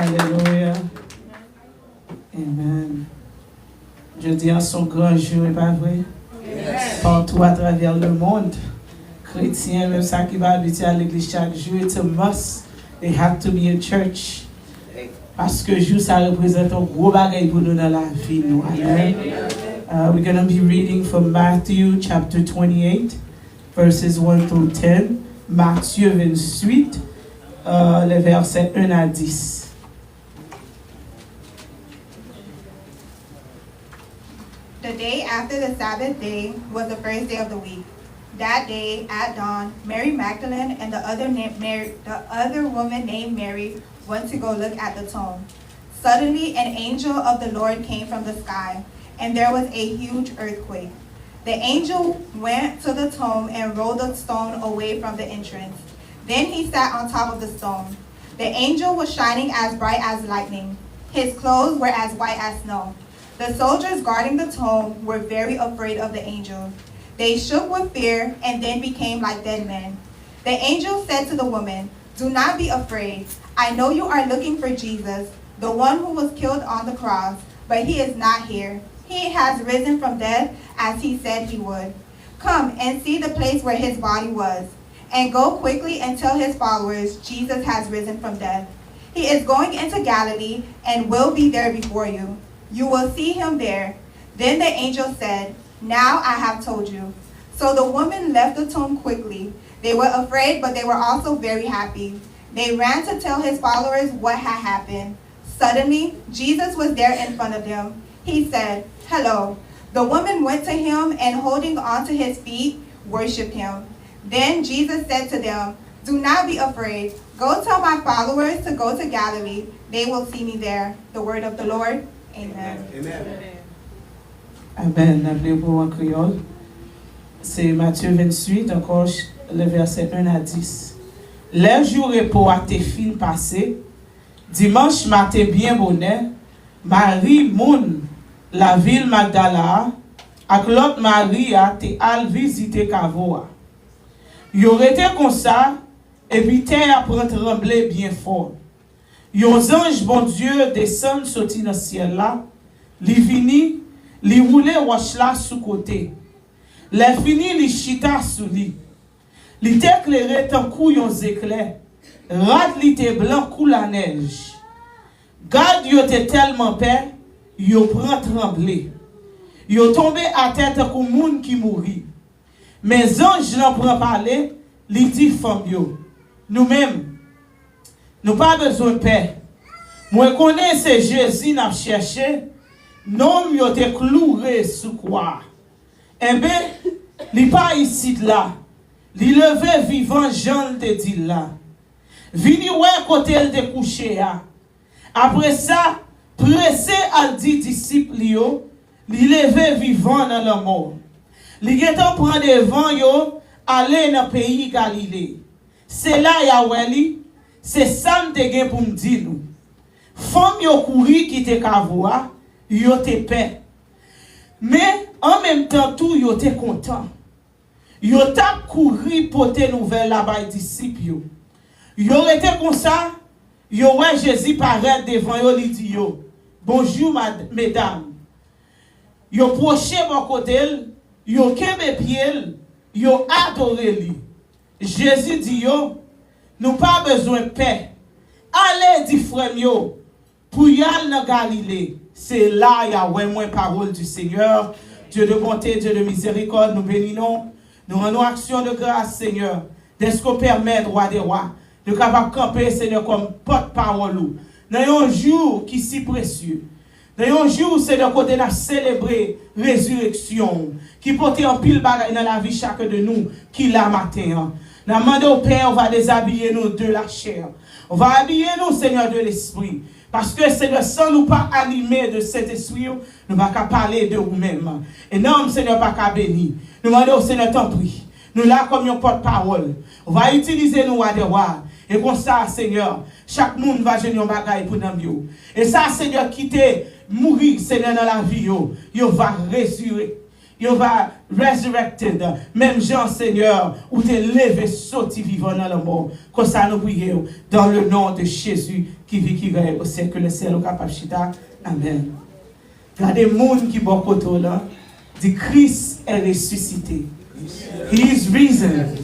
Alléluia. Amen. Je dis en son grand jour, n'est pas vrai? Partout à travers le monde, chrétiens, même ça qui va habiter à l'église chaque jour, it's a must. They have to be in church. Parce que jour, ça représente un gros bagage pour nous dans la vie. Nous. Amen. We're going to be reading from Matthew chapter 28, verses 1 through 10. Matthieu 28, les versets 1 à 10. The day after the Sabbath day was the first day of the week. That day at dawn, Mary Magdalene and the other woman named Mary went to go look at the tomb. Suddenly, an angel of the Lord came from the sky, and there was a huge earthquake. The angel went to the tomb and rolled the stone away from the entrance. Then he sat on top of the stone. The angel was shining as bright as lightning. His clothes were as white as snow. The soldiers guarding the tomb were very afraid of the angel. They shook with fear and then became like dead men. The angel said to the woman, "Do not be afraid. I know you are looking for Jesus, the one who was killed on the cross, but he is not here. He has risen from death as he said he would. Come and see the place where his body was, and go quickly and tell his followers Jesus has risen from death. He is going into Galilee and will be there before you. You will see him there." Then the angel said, "Now I have told you." So the woman left the tomb quickly. They were afraid, but they were also very happy. They ran to tell his followers what had happened. Suddenly, Jesus was there in front of them. He said, "Hello." The woman went to him and holding on to his feet, worshipped him. Then Jesus said to them, "Do not be afraid. Go tell my followers to go to Galilee. They will see me there." The word of the Lord. Amen. Amen. Appelez pour en créole. C'est Matthieu 28, encore le verset 1 à 10. Les jours repos à tes filles passés, dimanche matin bien bonnet, Marie moun, la ville Magdala, ak l'autre Marie a te al visiter Kavoa. Yo rete comme ça, et puis terre prend trembler bien fort. Yon ange bon Dieu descend sorti dans le ciel là, li vini, li roule roche là sous côté. Le fini li chita sous li. Li t'éclairé tant kou yon éclair. Rad li te blanc kou la neige. Garde yo te tellement peur, yo prend trembler. Yo tombé à tête kou moun qui mouri. Mais ange n'en prend parler, li dit femme yo. Nous-mêmes, nous pas besoin de paix. Moi connais c'est Jésus n'a cherché, non yo te cloué sous quoi. Eh ben, li pas ici là. Li levé vivant Jean te dit là. Vini ouais côté el de coucher a. Après ça, pressé al dit disciple yo, li levé vivant dans la mort. Li getan prend devant yo aller dans pays Galilée. C'est là Yahweh li. C'est ça me te gen pour me dire nous. Femme yo couri qui te kavoa, yo te paix. Mais en même temps tout yo te content. Yo t'a couru pour te nouvelle là-bas disciples yo. Yo était comme ça, yo ouais Jésus paraît devant yo li dit yo. Bonjour mesdames. Yo proché mon côté, yo kembe pied, yo adoré li. Jésus dit yo, nous pas besoin de paix. Allez, dit frère yo, pour y aller dans Galilée. C'est là, Yahweh, moi, parole du Seigneur. Dieu de bonté, Dieu de miséricorde, nous bénissons. Nous rendons action de grâce, Seigneur. D'est-ce qu'on permet, roi des rois, de capable camper, Seigneur, comme porte-parole. Dans un jour qui est si précieux. Dans un jour, Seigneur, qu'on a célébré résurrection, qui porte en pile bagaille dans la vie chacun de nous, qui l'a matin. Nous demandons au Père, on va déshabiller nous de la chair. On va habiller nous, Seigneur, de l'esprit. Parce que, Seigneur, sans nous pas animer de cet esprit, nous ne pouvons pas parler de nous-mêmes. Et non, Seigneur, pas qu'à bénir. Nous demandons au Seigneur, t'en prie. Nous là comme un porte-parole. On va utiliser nous à des rois. Et comme ça, Seigneur, chaque monde va gagner un bagage pour nous. Et ça, Seigneur, quitter, mourir, Seigneur, dans la vie, yo va résurrecter. il va resurrected. Même Jean, Seigneur, où t'es levé, sorti vivant dans le mort. Comme ça, nous prions dans le nom de Jésus qui vit, qui règne au siècle, le ciel, au capable chita. Amen. Regardez le monde qui est bon côté là. Dit Christ est ressuscité. He is risen.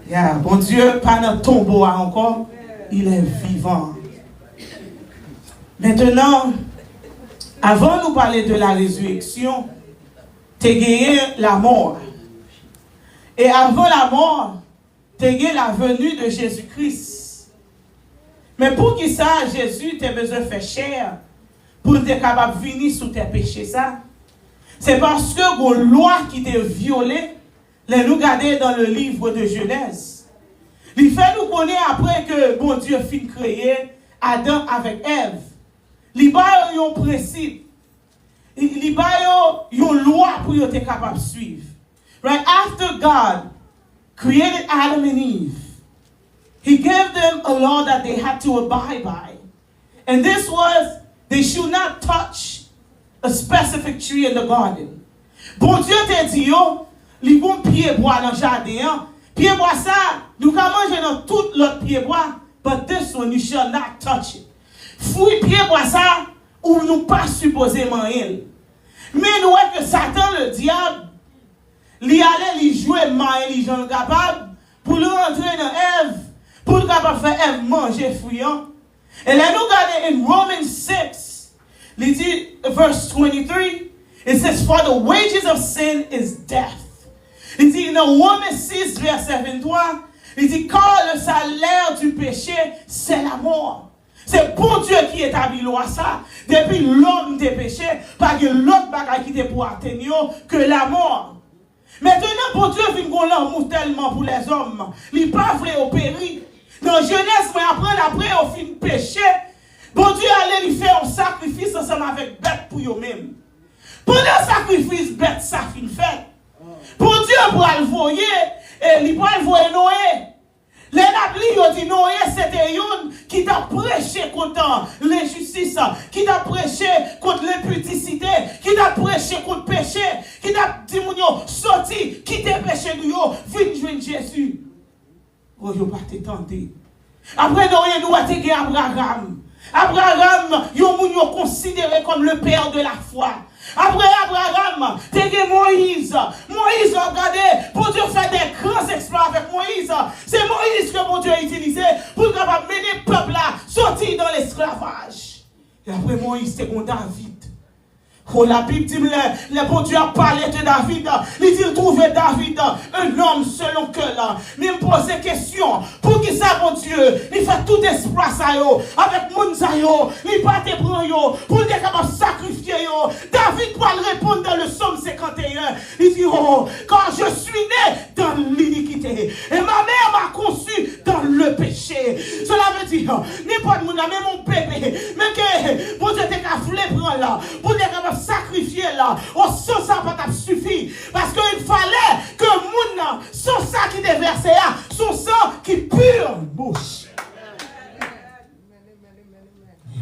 Yeah, bon Dieu, pas dans le tombeau encore, il est vivant. Maintenant, avant de nous parler de la résurrection, tu as gagné la mort. Et avant la mort, tu as gagné la venue de Jésus-Christ. Mais pour qui ça, Jésus t'a besoin de faire chair pour être capable de venir sous tes péchés, ça? C'est parce que la loi qui t'a violée, les nous garder dans le livre de Genèse. Il fait nous connaître après que bon Dieu fit créer Adam avec Ève. Il y a un principe. Il y a une loi pour être capable de suivre. Right after God created Adam and Eve, He gave them a law that they had to abide by. And this was, they should not touch a specific tree in the garden. Bon Dieu t'a dit, yo, li bon pied bois dans le jardin. Pied bois ça, nous pouvons manger dans tout l'autre pied bois, but this one you shall not touch it. Fouille pied bois ça, ou nous pas supposé manger. Mais nous voyons que Satan, le diable, li allait li jouer manger les gens capables pour le rentrer dans Ève, pour le capable faire Ève manger fouillant. Et là nous regardons in Romans 6, il dit, verse 23, it says, for the wages of sin is death. Il dit, dans Romains 6, verset 23, il dit, car le salaire du péché, c'est la mort. C'est bon Dieu qui établit loi ça. Depuis l'homme des péchés, pas que l'autre bagaille qui était pour atteindre que la mort. Maintenant, bon Dieu vient qu'on l'amour tellement pour les hommes. Il n'est pas vrai au péri. Dans Genèse, mais après, au fin péché, bon Dieu allait lui faire un sacrifice ensemble avec bête pour eux-mêmes. Pour le sacrifice, bête, ça fin fait. Pour Dieu, pour le voyer, et il va le voyer Noé. Les Nablis ont dit Noé, c'était une qui t'a prêché contre l'injustice, qui t'a prêché contre l'impudicité, qui t'a prêché contre le péché, qui t'a dit, sorti, qui t'a péché, viens joindre Jésus. Oh, yo pas te tenter. Après Noé, nous avons été Abraham. Abraham, yo considéré comme le père de la foi. Après Abraham, tu as Moïse. Moïse, regardez, pour Dieu faire des grands exploits avec Moïse. C'est Moïse que mon Dieu a utilisé pour mener le peuple là, sortir dans l'esclavage. Et après Moïse, c'est David. Oh, la Bible dit, le bon Dieu a parlé de David. Il dit, trouver David, un homme selon cœur. Mais me pose des questions. Pour qui ça, bon Dieu, il fait tout espoir ça, yo, avec mon ça, yo, il va te prendre, yo, pour être capable de sacrifier, yo. David va le répondre dans le psaume 51. Il dit, oh, quand je suis né dans l'iniquité, et ma mère m'a conçu dans le péché. Cela veut dire, n'importe mon même mon bébé, même que, bon Dieu, t'es qu'à prendre là, pour être capable sacrifier là, au sang ça pas suffi parce qu'il fallait que moun son sang qui déversé là, son sang qui pure bouche.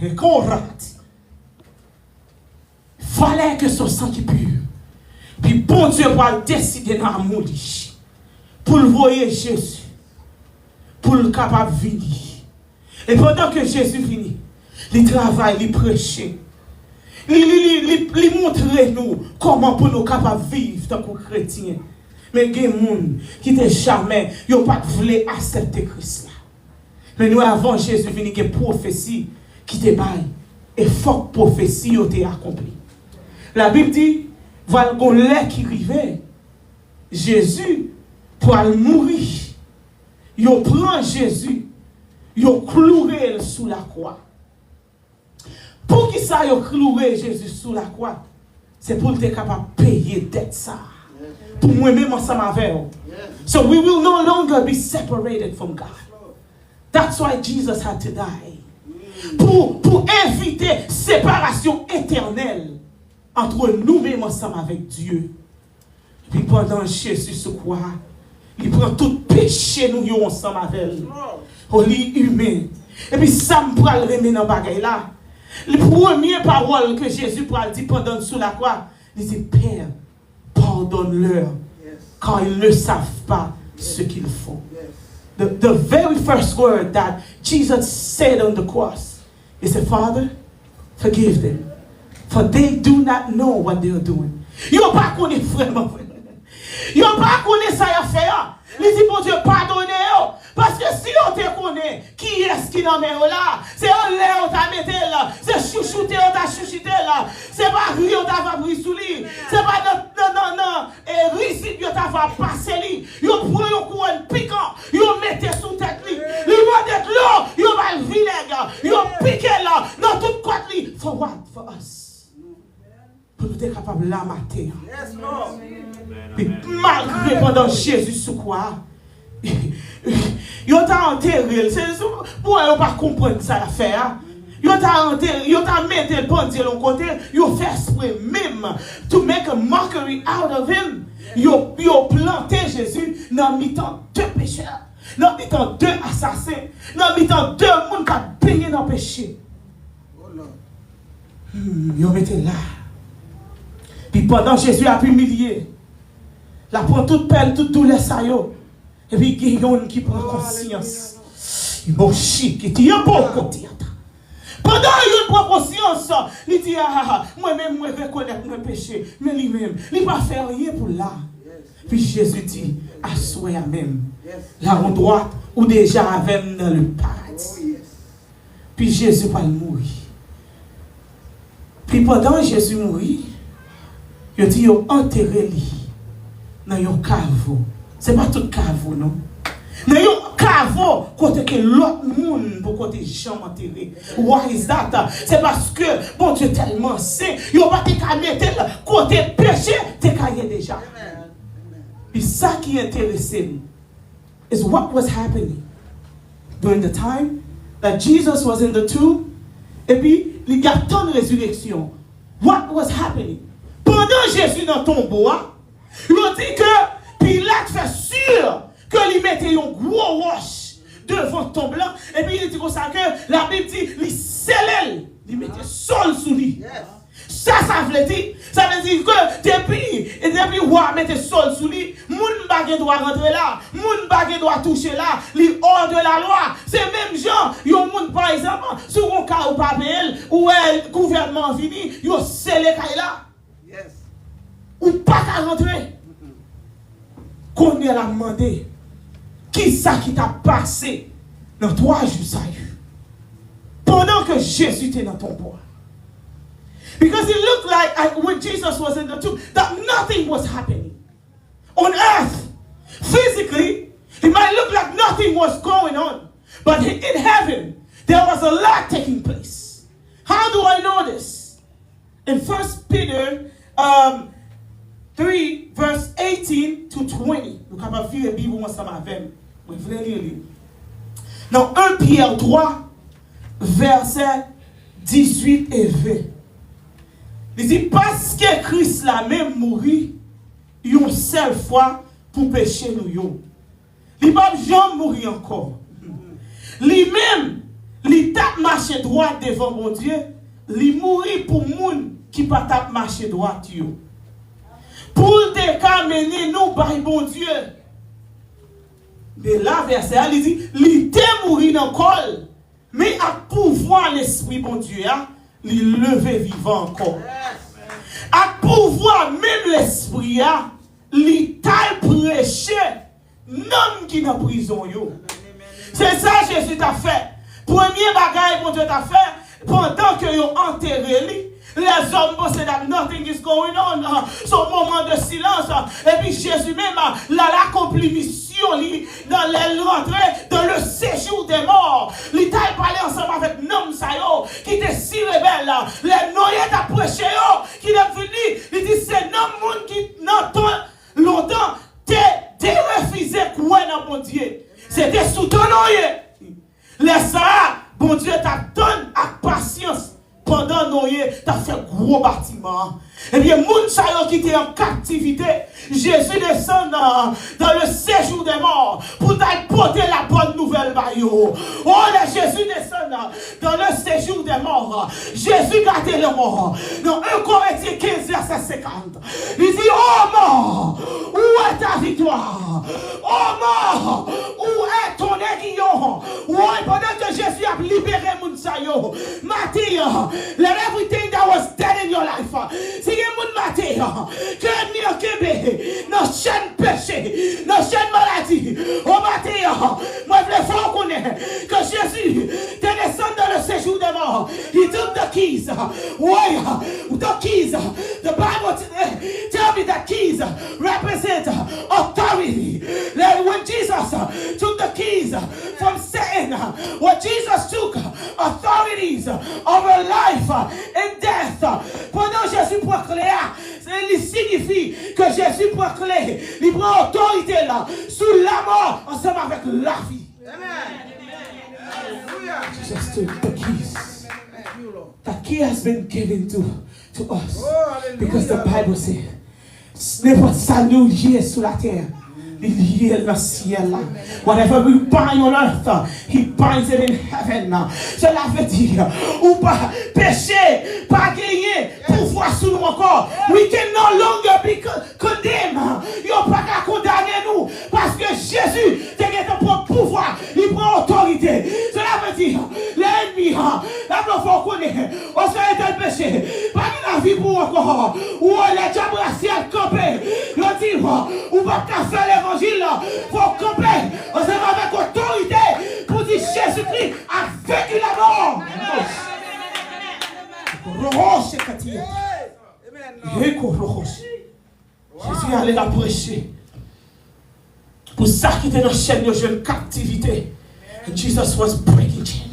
Et qu'on rate. Fallait que son sang qui pure. Puis bon Dieu va décider dans l'amour pour le voyer Jésus, pour le capable de venir. Et pendant que Jésus finit, il travaille, il prêche. Il montre nous comment pour nous capables de vivre tant que chrétiens. Mais il y a des gens qui n'ont jamais pas voulu accepter Christ. Mais nous, avant Jésus, il y a une prophétie qui te baille. Et faut que la prophétie ait accomplie. La Bible dit, voilà qu'on l'est qui arrivait. Jésus, pour mourir, il prend Jésus, il cloué sous la croix. Pour qui ça a cloué Jésus sous la croix? C'est pour être capable de payer dette ça. Pour moi-même ensemble avec vous. So we will no longer be separated from God. That's why Jesus had to die. Pour éviter séparation éternelle entre nous-mêmes ensemble avec Dieu. Puis pendant Jésus se croit, il prend tout péché nous ensemble avec lui. Au lit humain. Et puis ça me prend le remettre dans bagaille là. La première parole que Jésus a dit pendant sous la croix, il dit, Père, pardonne-leur, car ils ne savent pas ce qu'ils font. The very first word that Jesus said on the cross, he said, Father, forgive them, for they do not know what they are doing. Yo pas connaît vraiment. Yo pas connaît ça y a fait. Il dit bon Dieu pardonnez-yo. Parce que si on te connaît, qui est-ce qui n'en met là? C'est un lait on t'a mis là. C'est chouchouté on t'a chouchouté là. C'est pas riz on t'a pris sous lui. C'est pas non. Et riz on t'a fait passer lui. Yo prend un couronne piquant. Yo mettez sous tête lui. Lui va d'être là. Yo va le vinaigre. Yo piqué là. Dans toute côte lui. For what? For us. Pour nous être capables de la mater. Yes, Lord. Puis malgré pendant Jésus sous quoi? Yo t'a enterré, c'est pour eux pas comprendre ça l'affaire. Yo t'a enterré, yo t'a mis le bandit de l'autre côté, yo fait exprès même to make a mockery out of him. Yo planté Jésus dans mi-temps deux pécheurs, dans mi-temps deux assassins, dans mi-temps deux monde qui a baigné dans le péché. Yo mettez là. Puis pendant Jésus a humilié, la prend toute peine, toute douleur ça yo. Et puis il y a un qui prend conscience. Il m'a chic, il dit un bon côté. Pendant qu'il prend conscience, il dit moi-même je reconnais mon péché, mais lui-même, il ne va pas faire rien pour là. Puis Jésus dit assoyez même là en droite ou déjà avec dans le paradis. Puis Jésus va mourir. Puis pendant que Jésus mourit, il dit enterrez lui dans un caveau. Ce n'est pas tout caveau, non? Mais il y a un caveau côté que l'autre monde pour côté jamais enterré. Why is that? C'est parce que bon Dieu tellement saint, il n'y a pas de mettre côté péché, tu es déjà. Et ça qui est intéressant is what was happening during the time that Jesus was in the tomb. Et puis il y a tant de résurrection. What was happening? Pendant Jésus dans le tombeau, il a dit que Pilate fait sûr que lui mettait un gros roche devant ton blanc. Et puis il dit comme ça que la Bible dit, il scellait, il mettait sol sous lui. Ça veut dire que depuis roi mettait sol sous lui, moun bagay doit rentrer là, moun bagay doit toucher là, li hors de la loi. C'est même gens, yon moun par exemple, sur un cas ou pas payé, ou le gouvernement vini, yon scellé kay là. Ou pas qu'à rentrer. Qu'on a demandé qui ça qui t'a passé dans 3 jours ça pendant que Jésus était dans ton bois. Because it looked like when Jesus was in the tomb that nothing was happening on earth. Physically, it might look like nothing was going on, but in heaven there was a lot taking place. How do I know this? In 1 Peter 3, verse 18 to 20. Nous sommes capables de lire la Bible ensemble avec nous. Vous voulez lire. Dans 1 Pierre 3, verset 18 et 20. Il dit, parce que Christ l'a même mouru, une seule fois pour pécher nous. Il n'a pas jamais mourir encore. Lui-même, il tape marcher droit devant mon Dieu. Il mourit pour les gens qui ne tape pas marcher droit. Pour te mener nous par bon Dieu. Mais là, verset, il dit, il était mort dans le col, mais à pouvoir l'esprit bon Dieu, il lever vivant encore. À pouvoir même l'esprit, il t'a prêché, non qui dans prison. C'est ça que Jésus t'a fait. Premier bagage bon Dieu t'a fait, pendant que vous enterré lui. Les hommes pensent that nothing is going on. Son moment de silence. Et puis Jésus même l'a accompli mission dans les rentrées, dans le séjour des morts. Il t'a parlé ensemble avec Nom Sayo, qui était si rebelle. Les noyés t'a prêché, qui est venu. Il dit c'est non monde qui n'entend longtemps t'es refusé quoi dans mon Dieu. C'était sous ton noyé. Les ça, bon Dieu t'a donné avec patience pendant abandonné, tu as fait gros bâtiment. Eh bien, moun sa yo qui était en captivité, Jésus descend dans le séjour des morts pour t'apporter la bonne nouvelle. Oh, Jésus descend dans le séjour des morts. Jésus garde les morts. Dans 1 Corinthiens 15, verset 50. Il dit, oh mort, où est ta victoire? Oh mort, où est ton aiguillon? Pendant que Jésus a libéré moun sa yo, Mathieu, let everything that was dead in your life. Si y a moun Mathieu, que ni au Québec, nos chaînes péché, nos chaînes maladie. Oh Mathieu, moi je veux faire connaître que Jésus te descend dans le séjour des morts. He took the keys. Why? The keys. The Bible tell me that keys represent authority. When Jesus took the keys from Satan, when Jesus took authorities over life and death, pendant Jésus proclame, il signifie que Jésus proclame, il prend autorité là, sous la mort, ensemble avec la vie. Jesus took the keys. That key has been given to us. Because the Bible says, n'importe ça nous lié sous la terre. Whatever we bind on earth, he binds it in heaven. Cela veut dire, ou pas péché, pas gagner, pouvoir sur nous encore. We can no longer be condemned. Yo pas qu'à condamner nous, parce que Jésus, c'est pour pouvoir, il prend autorité. Cela veut dire, l'ennemi, la faut connaître, on serait dans le péché, pas la vie pour encore, ou les diables raciales campés, le dire, ou pas qu'à faire l'évangile. Il faut camper ensemble avec autorité pour dire Jésus-Christ a vaincu la mort. Jésus allait la prêcher. Pour ça qui était dans la chaîne de jeune captivité. And Jesus was breaking chain.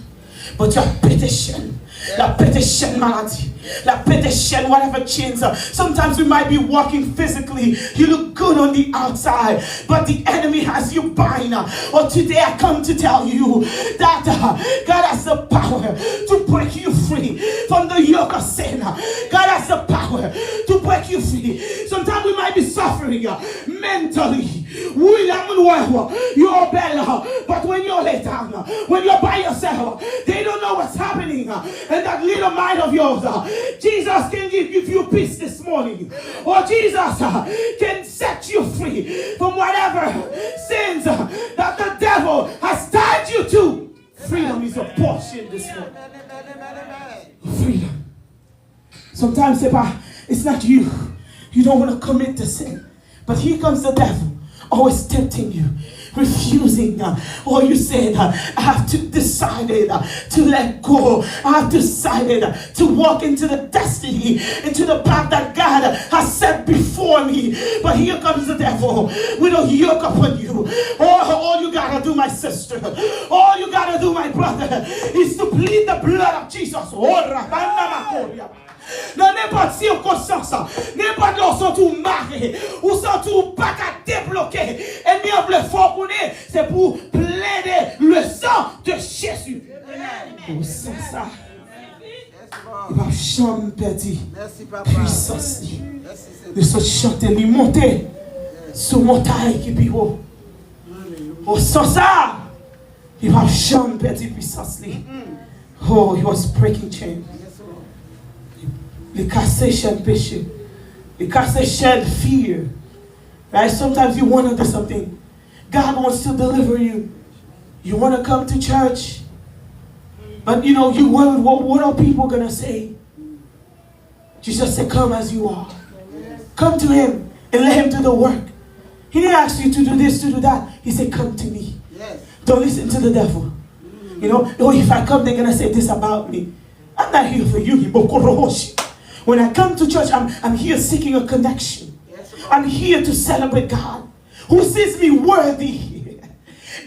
But your petition, la petition maladie, la petition, whatever chains. Sometimes we might be walking physically. You look good on the outside, but the enemy has you bind. Or today I come to tell you that God has the power to break you free from the yoke of sin. God has the power to break you free. Sometimes we might be suffering mentally. You're better, but when you're laid down, when you're by yourself, they don't know what's happening. And that little mind of yours, Jesus can give you peace this morning. Or Jesus can set you free from whatever sins that the devil has tied you to. Freedom is a portion this morning. Freedom. Sometimes it's not you. You don't want to commit the sin. But here comes the devil, always tempting you, refusing. Or you said, I have decided to let go. I have decided to walk into the destiny, into the path that God has set before me. But here comes the devil with a yoke upon you. All you gotta do, my sister, all you gotta do, my brother, is to plead the blood of Jesus. Dans n'importe circonstance, n'importe lorsque tu marres, ou sans tu pas qu'à débloquer, et bien le fort pour nous, c'est pour plaider le sang de Jésus. Ou sans ça, il va jamais perdre puissance. Il se chanter, lui monter sur montagne qui est haut. Ou sans ça, il va jamais perdre puissance. Oh, he was breaking chains. Les casser chaîne péché. Les casser chaîne fear. Right? Sometimes you want to do something. God wants to deliver you. You want to come to church. But you know, you worried, what are people going to say? Jesus said, come as you are. Come to him and let him do the work. He didn't ask you to do this, to do that. He said, come to me. Don't listen to the devil. You know, oh, if I come, they're going to say this about me. I'm not here for you. When I come to church, I'm here seeking a connection. I'm here to celebrate God, who sees me worthy.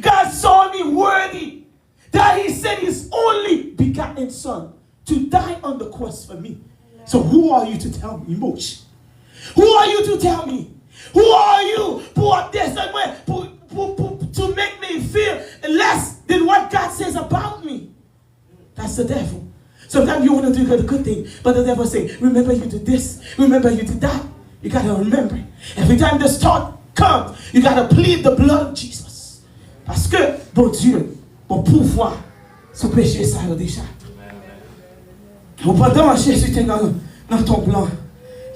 God saw me worthy, that he sent his only begotten son to die on the cross for me. So who are you to tell me, Moshe? Who are you to tell me? Who are you to make me feel less than what God says about me? That's the devil. Sometimes you want to do the good thing, but the devil say, remember you did this, remember you did that. You got to remember. Every time this thought comes, you got to plead the blood of Jesus. Parce que, bon Dieu, bon pouvoir, ce péché, ça a déjà. Pendant Jésus était dans ton blanc,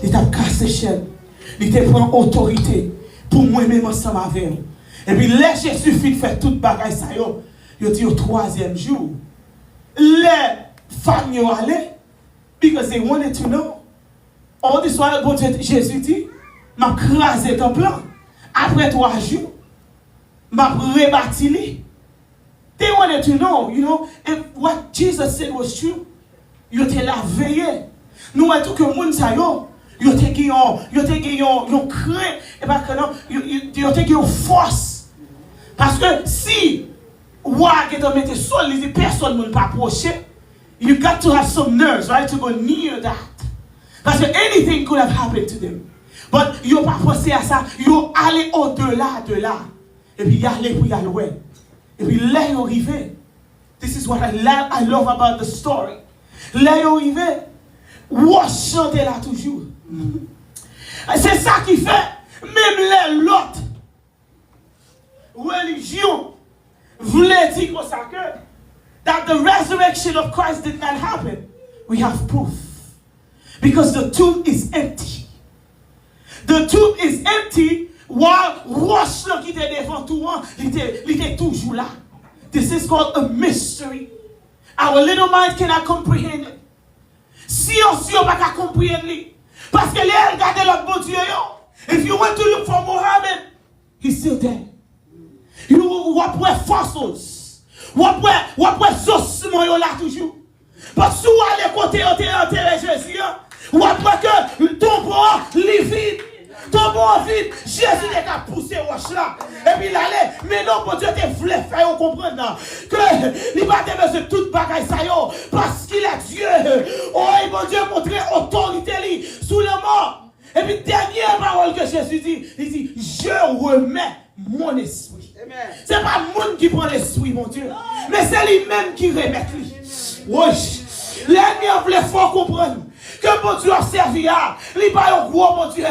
il t'a cassé chaîne, il t'a pris autorité pour moi-même ensemble avec vous. Et puis, là, Jésus fit faire toute bagaille ça, il dit au troisième jour, les femmes y allaient, because they wanted to know. All this while, bon Dieu, Jésus dit, m'a crasé ton plan. Après 3 jours, m'a rebâti. They wanted to know, you know, if what Jesus said was true. Yo te la veillé. Nous tout que moun sa yo te yon craint et pas que non, yo te yon force. Parce que si ouah que te mette sol, les personne moun pas approcher, you got to have some nerves, right, to go near that. Parce que anything could have happened to them. But yo pas pensé à ça, yo allé au-delà de là. Et puis y aller pour y aller. Et puis là yo arrivé. This is what I love about the story. Là, yo arrivé, ou chanter là toujours. C'est ça qui fait, même les l'autre religion voulait dire comme ça que that the resurrection of Christ did not happen. We have proof. Because the tomb is empty. The tomb is empty while Roche qui était devant tout le monde, il était toujours là. This is called a mystery. Our little mind cannot comprehend it. Si on ne peut pas comprendre it. Parce que les regardent l'autre bon Dieu. If you want to look for Muhammad, he's still dead. You what were fossils? What were ossements là toujours? Parce que si on allait côté enterrer Jésus, what que ton bras vide. Ton bon vide, Jésus n'est qu'à pousser roche là. Et puis l'aller, mais non, bon Dieu te voulait faire comprendre que il va te besoin de toute bagaille ça yo parce qu'il est Dieu. Oh, et bon Dieu montrer autorité li sous le mort. Et puis dernière parole que Jésus dit, il dit je remets mon esprit. C'est pas le monde qui prend l'esprit, mon Dieu, mais c'est lui-même qui remet lui. Oui, l'ennemi voulait fort comprendre. Que bon Dieu a servi à, il pas un gros bon Dieu,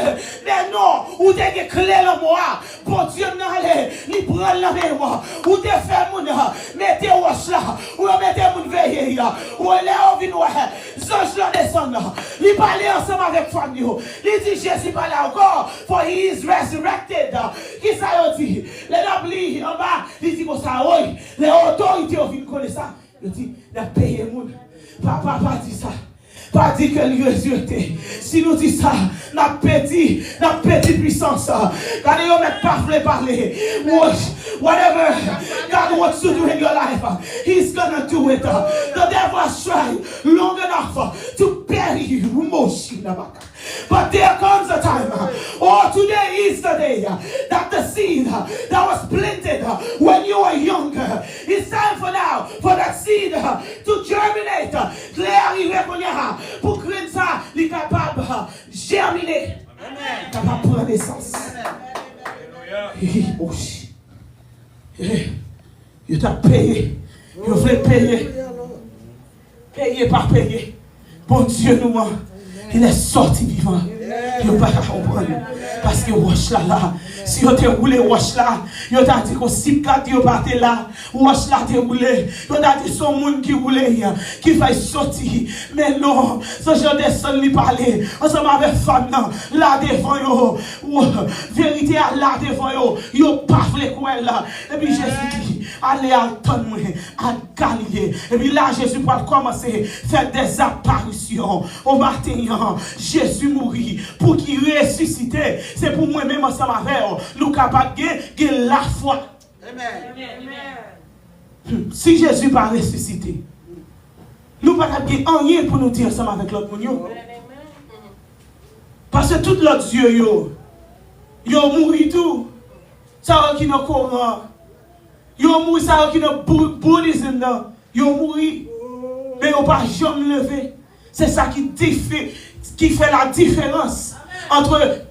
mais non, ou t'es clé le moi, bon Dieu n'allez, il prend la mémoire, ou t'es fait mon, mettez roche là, ou mettez mon veillé, ou elle est en vie noire, Zange là descend, il parle ensemble avec famille, il dit Jésus parle encore, for he is resurrected, qui ça dit, les nablis en bas, il dit comme ça, oui, les autorités ont vu connaître ça, il dit, il a payé mon, papa dit ça. Pas dit que le résulté. Si nous disons ça, n'a petit puissance. Quand nous ne pas parler, whatever God wants to do in your life, He's gonna do it. The devil has tried long enough to bury you. But there comes a time, today is the day that the seed that was planted when you were younger, it's time for now for that seed to germinate. Pour que ça soit capable de germiner, capable de prendre naissance. Il t'a payé, il voulait payer, payer par payer. Bon Dieu nous, il est sorti vivant. Il ne peut pas comprendre. Parce que Roche là, si vous avez roulé Roche là, vous avez dit que si vous avez parti là, Roche là vous roulé, vous avez dit son monde qui roulait, qui va sortir. Mais non, ce genre de son lui parler, ensemble avec femme là devant vous, vérité là devant vous, vous pas voulu quoi là. Et puis Jésus dit, allez attendre-moi, à Galilée. Et puis là, Jésus va commencer à faire des apparitions. Au matin, Jésus mourit pour qu'il ressuscite. C'est pour moi-même ensemble avec nous capables de la foi. Amen. Si Jésus pas ressuscité, nous ne pouvons pas rien pour nous dire ensemble avec l'autre monde. Parce que tout l'autre Dieu, yo mouri tout. Ça qui n'a Coran. Yo mouri ça qui n'a bouddhisme. Yo mouri. Mais yo pas jamais levé. C'est ça qui fait la différence entre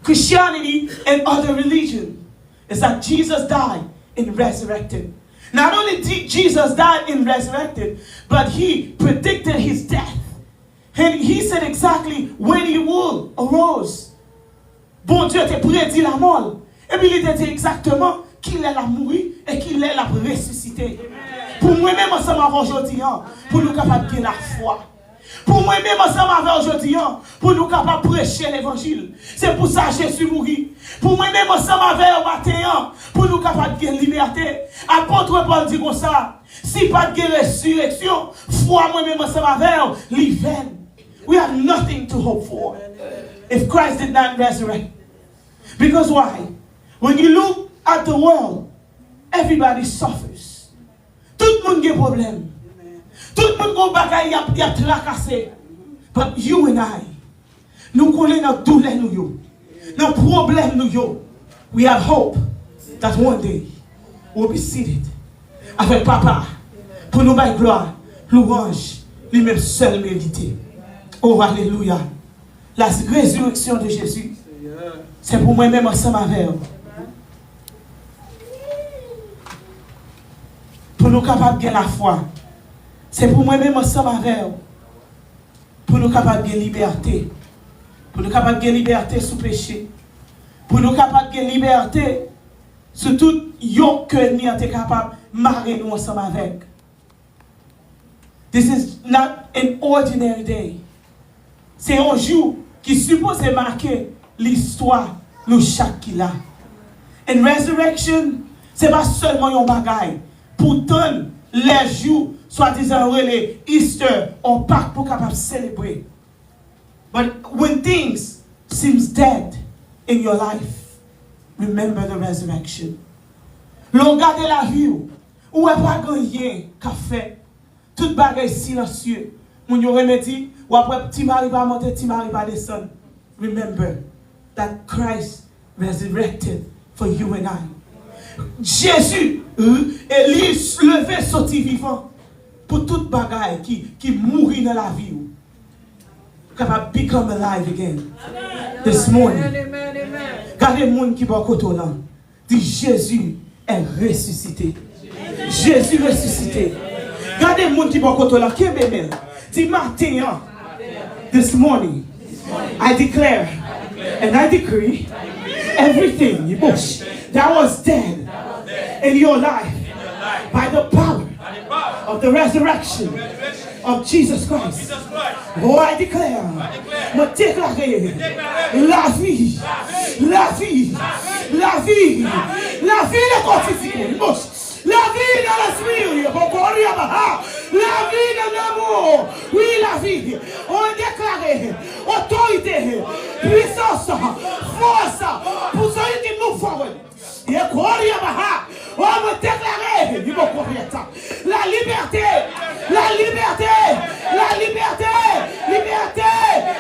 Christianity and other religions. Is that Jesus died and resurrected. Not only did Jesus die and resurrected, but he predicted his death. And he said exactly when he would arose. Bon Dieu te prédit la mort. Et puis il te dit exactement qu'il est la mourir et qu'il est la ressusciter. Pour moi-même, ensemble avec aujourd'hui, pour nous capables de la foi. Pour moi-même, ensemble avec aujourd'hui, pour nous capables de prêcher l'évangile. C'est pour ça que Jésus mourit. Pour moi-même, ensemble avec le matin, pour nous capables de liberté. Apôtre Paul dit comme ça. Si pas de résurrection, foi moi-même ensemble avec l'hiver. We have nothing to hope for if Christ did not resurrect. Because why? When you look at the world, everybody suffers. Tout le monde a des problèmes. Tout le monde a des bagages à tracasser. But you and I, nous connaissons notre douleur, nos problèmes. We have hope that one day we'll be seated avec Papa pour nous faire gloire, louange, lui-même seul mérité. Oh, alléluia. La résurrection de Jésus, c'est pour moi-même ensemble avec vous. Pour nous capables de gagner la foi. C'est pour moi-même ensemble avec vous. Pour nous capables de gagner liberté. Pour nous capables de gagner liberté sous péché. Pour nous capables de gagner liberté sur tout yoke que nous sommes capables de marrer nous ensemble avec. This is not an ordinary day. C'est un jour qui suppose marquer l'histoire, le chaque qu'il a. And resurrection, c'est pas seulement un bagaille. Pourtant, les jours, soi-disant, les Easter, on Pâques pour capable célébrer. But when things seems dead in your life, remember the resurrection. L'on garde la vie, ou est pas rien qu'a fait. Tout bagaille silencieux. Mon yo remédie, ou après petit mari va monter, petit mari va descendre. Remember that Christ resurrected for you and I. Jésus est levé sorti vivant pour toute bagaille qui mourit dans la vie. Capable become alive again. This morning. Gardez le monde qui va côté là. Dit Jésus est ressuscité. Jésus ressuscité. Gardez le monde qui va côté là. Qui est bébé? Dit matin. This morning. I declare and I decree everything that was dead in your life by the power of the resurrection of Jesus Christ. Oh, I declare, me déclarer la vie, la vie, la vie, la vie de quotidien, la vie dans l'esprit, la vie dans l'amour, oui, la vie. On déclare autorité, puissance, force pour ceux qui move forward. On va déclarer la liberté, la liberté, la liberté, liberté,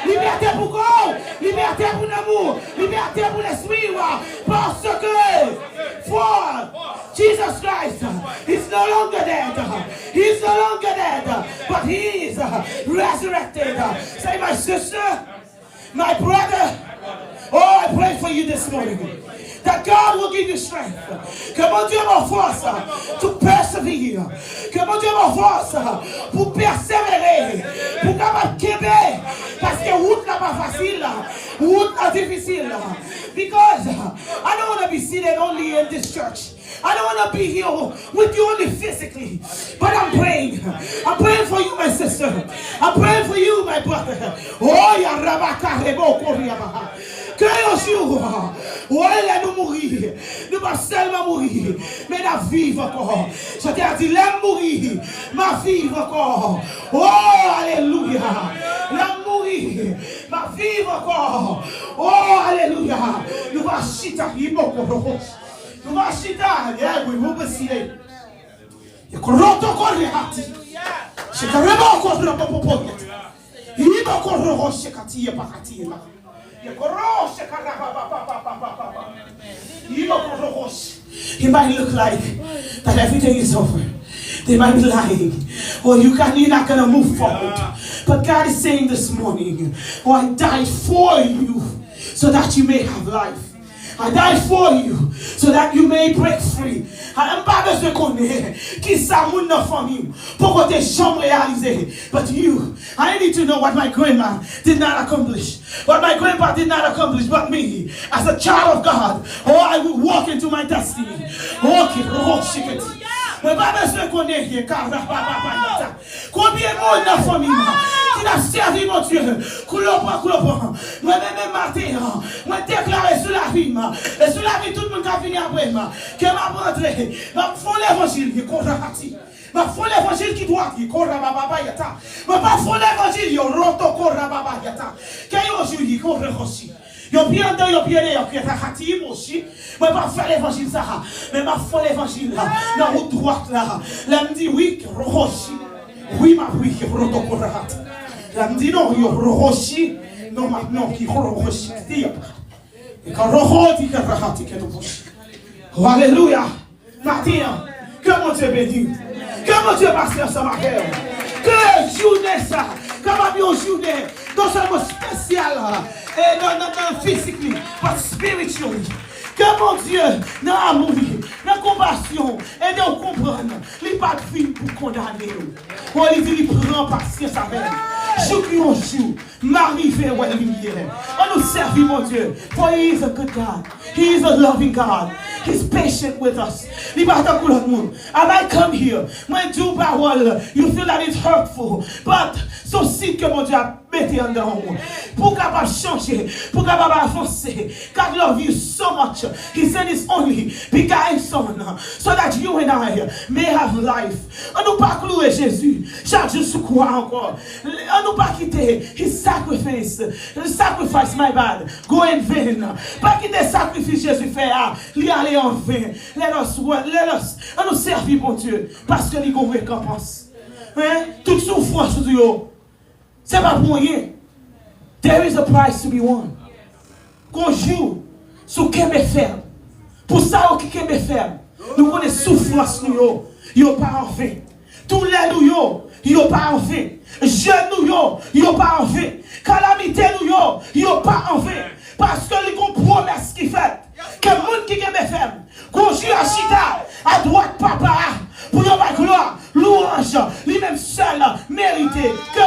liberté pour quoi? Liberté pour l'amour, liberté pour l'esprit, parce que for Jesus Christ is no longer dead. He's no longer dead, but he is resurrected. Say, my sister, my brother, oh, I pray for you this morning. That God will give you strength. Que mon Dieu me force to persevere. Que mon Dieu me force pour persévérer. Pour capable kembe. Parce que route n'est pas facile. Route est difficile. Because I don't want to be seated only in this church. I don't want to be here with you only physically. But I'm praying. I'm praying for you, my sister. I'm praying for you, my brother. Oh, ya rabaka rebo koriaba. Que un jour, ouais, nous mourir. Nous pas seulement mourir, mais nous vivre encore. Je t'ai dit, l'âme mourir, ma vivre encore. Oh, alléluia. L'âme mourir, ma vivre encore. Oh, alléluia. Nous va chita, nous va chita, we will be seated. Je crois encore les hâti. Je te remets encore le popo. Il va encore rocher kati et pakati là. It might look like that everything is over. They might be lying. Or you're not going to move forward. But God is saying this morning, oh, I died for you so that you may have life. I died for you so that you may break free. I'm pas besoin qu'on ait qui ça moun dans famille pour que tes chambres réalisées. But you, I need to know what my grandma did not accomplish, what my grandpa did not accomplish, but me as a child of God. Oh, I will walk into my destiny. Walk it. Mais pas besoin qu'on ait hier, car combien de monde dans la famille qui n'a servi mon Dieu, moi-même matin, moi déclaré sur la vie, et sur la vie tout le monde qui a fini après, que m'a rentré, m'a fait l'évangile, qui est parti. Ma foi l'évangile qui doit dire corra baba yata. Ma pas foi l'évangile yo roto corra baba yata. Que yo juli corre aussi. Yo bien dans yo bien yo qui est aussi. Ma pas faire l'évangile ça. Mais ma foi l'évangile là, la route droite là. Là me dit oui rochi. Oui ma oui roto corra. Là me dit non yo rochi. Non maintenant qui rochi. Et quand rochi qui rahati que tu. Alléluia. Martin, que mon Dieu bénisse. Que mon Dieu passe ensemble avec elle. Que journée ça, comme une journée, non seulement spéciale, et non physiquement, mais spiritually. Que mon Dieu, dans l'amour, dans la compassion, et dans comprendre, il n'est pas de vie pour condamner. On lui dit, il prend patience avec elle. Jour qui en jour, m'arriver où elle est. On nous servit, mon Dieu. For he is a good God. He is a loving God. He's patient with us. I might come here. When you parole, you feel that it's hurtful. But so si que mon Dieu a mis en dedans. Pour capable changer, pour capable avancer. God loves you so much. He sent his only begotten son so that you and I may have life. On nous pas clouer Jésus. Chaque jour sous quoi encore. On nous pas quitter his sacrifice. The sacrifice, my bad. Go in vain. Pas quitter sacrifice Jésus fait. Lui aller en vain. Let us. On nous servir mon Dieu. Parce que nous avons récompense. Hein? Toute souffrance de Dieu. C'est pas pour rien. There is a price to be won. Qu'on joue sur Kembe ferme. Pour ça, qui Kembe ferme. Nous connaissons souffrance nous. Yo pas en vain. Tout l'air nous yo pas en vain. Jeunes nous yo pas en vain. Calamité nous yo pas en vain. Parce que les gros promesses qui fait que le monde qui Kembe ferme. Qu'on joue à Chita, à droite papa. Pour yon gloire, louange, lui-même seul mérité. Que